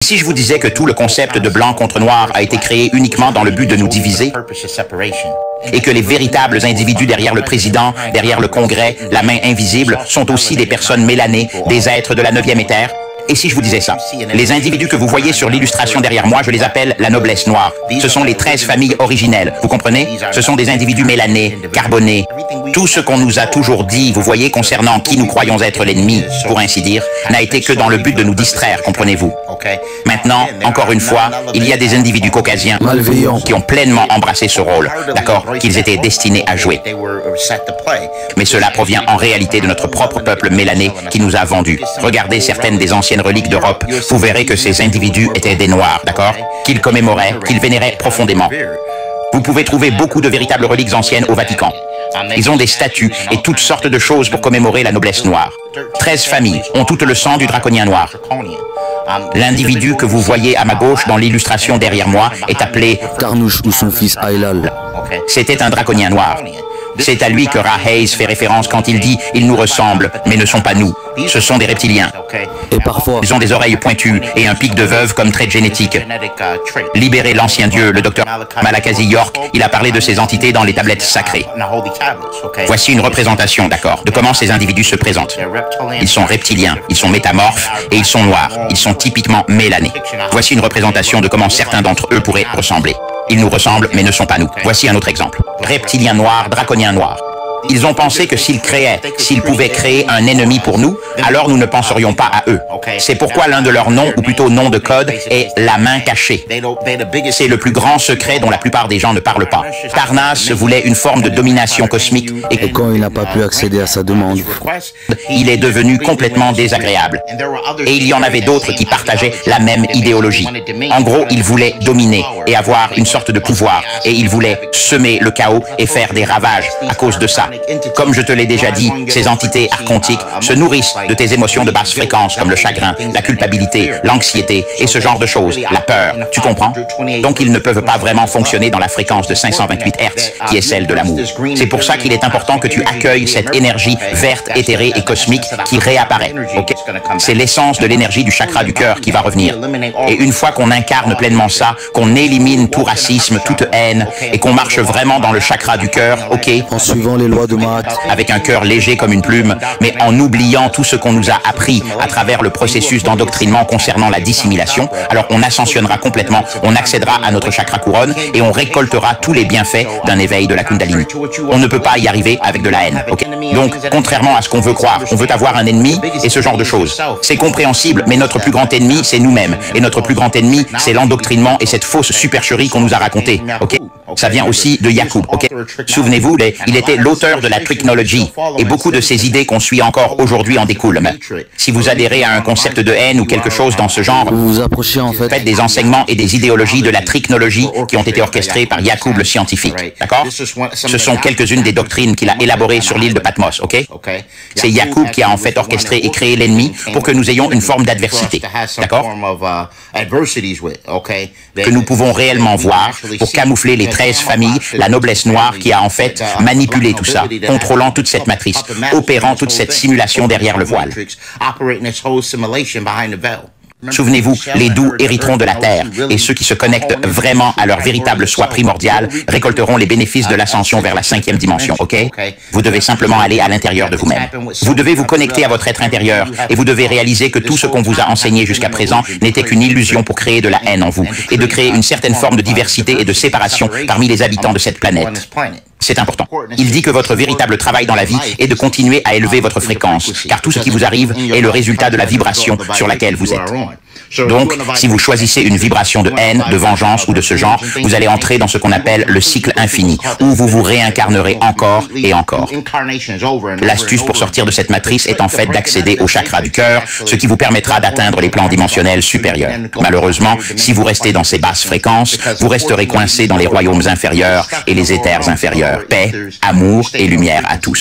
Si je vous disais que tout le concept de blanc contre noir a été créé uniquement dans le but de nous diviser, et que les véritables individus derrière le président, derrière le Congrès, la main invisible, sont aussi des personnes mélanées, des êtres de la 9e éther? Et si je vous disais ça? Les individus que vous voyez sur l'illustration derrière moi, je les appelle la noblesse noire. Ce sont les 13 familles originelles, vous comprenez? Ce sont des individus mélanés, carbonés. Tout ce qu'on nous a toujours dit, vous voyez, concernant qui nous croyons être l'ennemi, pour ainsi dire, n'a été que dans le but de nous distraire, comprenez-vous? Maintenant, encore une fois, il y a des individus caucasiens malveillants qui ont pleinement embrassé ce rôle, d'accord, qu'ils étaient destinés à jouer. Mais cela provient en réalité de notre propre peuple mélané qui nous a vendus. Regardez certaines des anciennes reliques d'Europe, vous verrez que ces individus étaient des Noirs, d'accord, qu'ils commémoraient, qu'ils vénéraient profondément. Vous pouvez trouver beaucoup de véritables reliques anciennes au Vatican. Ils ont des statues et toutes sortes de choses pour commémorer la noblesse noire. 13 familles ont tout le sang du draconien noir. L'individu que vous voyez à ma gauche dans l'illustration derrière moi est appelé Tarnouche ou son fils Aylal. C'était un draconien noir. C'est à lui que Ra Hayes fait référence quand il dit « ils nous ressemblent, mais ne sont pas nous ». Ce sont des reptiliens. Et parfois, ils ont des oreilles pointues et un pic de veuve comme trait génétique. Libérez l'ancien dieu, le docteur Malakazi York, il a parlé de ces entités dans les tablettes sacrées. Voici une représentation, d'accord, de comment ces individus se présentent. Ils sont reptiliens, ils sont métamorphes et ils sont noirs. Ils sont typiquement mélanés. Voici une représentation de comment certains d'entre eux pourraient ressembler. Ils nous ressemblent, mais ne sont pas nous. Voici un autre exemple. Reptilien noir, draconien noir. Ils ont pensé que s'ils pouvaient créer un ennemi pour nous, alors nous ne penserions pas à eux. C'est pourquoi l'un de leurs noms, ou plutôt nom de code, est la main cachée. C'est le plus grand secret dont la plupart des gens ne parlent pas. Tarnas voulait une forme de domination cosmique et quand il n'a pas pu accéder à sa demande, il est devenu complètement désagréable. Et il y en avait d'autres qui partageaient la même idéologie. En gros, ils voulaient dominer et avoir une sorte de pouvoir. Et ils voulaient semer le chaos et faire des ravages à cause de ça. Comme je te l'ai déjà dit, ces entités archontiques se nourrissent de tes émotions de basse fréquence, comme le chagrin, la culpabilité, l'anxiété et ce genre de choses, la peur, tu comprends? Donc ils ne peuvent pas vraiment fonctionner dans la fréquence de 528 Hz, qui est celle de l'amour. C'est pour ça qu'il est important que tu accueilles cette énergie verte, éthérée et cosmique qui réapparaît. Okay? C'est l'essence de l'énergie du chakra du cœur qui va revenir. Et une fois qu'on incarne pleinement ça, qu'on élimine tout racisme, toute haine, et qu'on marche vraiment dans le chakra du cœur, ok? En suivant les lois de Maat, avec un cœur léger comme une plume, mais en oubliant tout ce qu'on nous a appris à travers le processus d'endoctrinement concernant la dissimulation, alors on ascensionnera complètement, on accédera à notre chakra couronne et on récoltera tous les bienfaits d'un éveil de la Kundalini. On ne peut pas y arriver avec de la haine. Okay? Donc, contrairement à ce qu'on veut croire, on veut avoir un ennemi et ce genre de choses. C'est compréhensible, mais notre plus grand ennemi, c'est nous-mêmes. Et notre plus grand ennemi, c'est l'endoctrinement et cette fausse supercherie qu'on nous a racontée. Okay? Ça vient aussi de Yacoub. Okay? Souvenez-vous, il était l'auteur de la Tricknology, et beaucoup de ces idées qu'on suit encore aujourd'hui en découlent. Si vous adhérez à un concept de haine ou quelque chose dans ce genre, vous vous approchez en fait faites des enseignements et des idéologies de la Tricknology qui ont été orchestrées par Yacoub le scientifique. D'accord? Ce sont quelques-unes des doctrines qu'il a élaborées sur l'île de Patmos. Ok? C'est Yacoub qui a en fait orchestré et créé l'ennemi pour que nous ayons une forme d'adversité. D'accord? Que nous pouvons réellement voir pour camoufler les 13 familles, la noblesse noire qui a en fait manipulé tout ça, contrôlant toute cette matrice, opérant toute cette simulation derrière le voile. Souvenez-vous, les doux hériteront de la terre, et ceux qui se connectent vraiment à leur véritable soi primordial récolteront les bénéfices de l'ascension vers la 5e dimension, ok? Vous devez simplement aller à l'intérieur de vous-même. Vous devez vous connecter à votre être intérieur, et vous devez réaliser que tout ce qu'on vous a enseigné jusqu'à présent n'était qu'une illusion pour créer de la haine en vous, et de créer une certaine forme de diversité et de séparation parmi les habitants de cette planète. C'est important. Il dit que votre véritable travail dans la vie est de continuer à élever votre fréquence, car tout ce qui vous arrive est le résultat de la vibration sur laquelle vous êtes. Donc, si vous choisissez une vibration de haine, de vengeance ou de ce genre, vous allez entrer dans ce qu'on appelle le cycle infini, où vous vous réincarnerez encore et encore. L'astuce pour sortir de cette matrice est en fait d'accéder au chakra du cœur, ce qui vous permettra d'atteindre les plans dimensionnels supérieurs. Malheureusement, si vous restez dans ces basses fréquences, vous resterez coincé dans les royaumes inférieurs et les éthers inférieurs. Paix, amour et lumière à tous.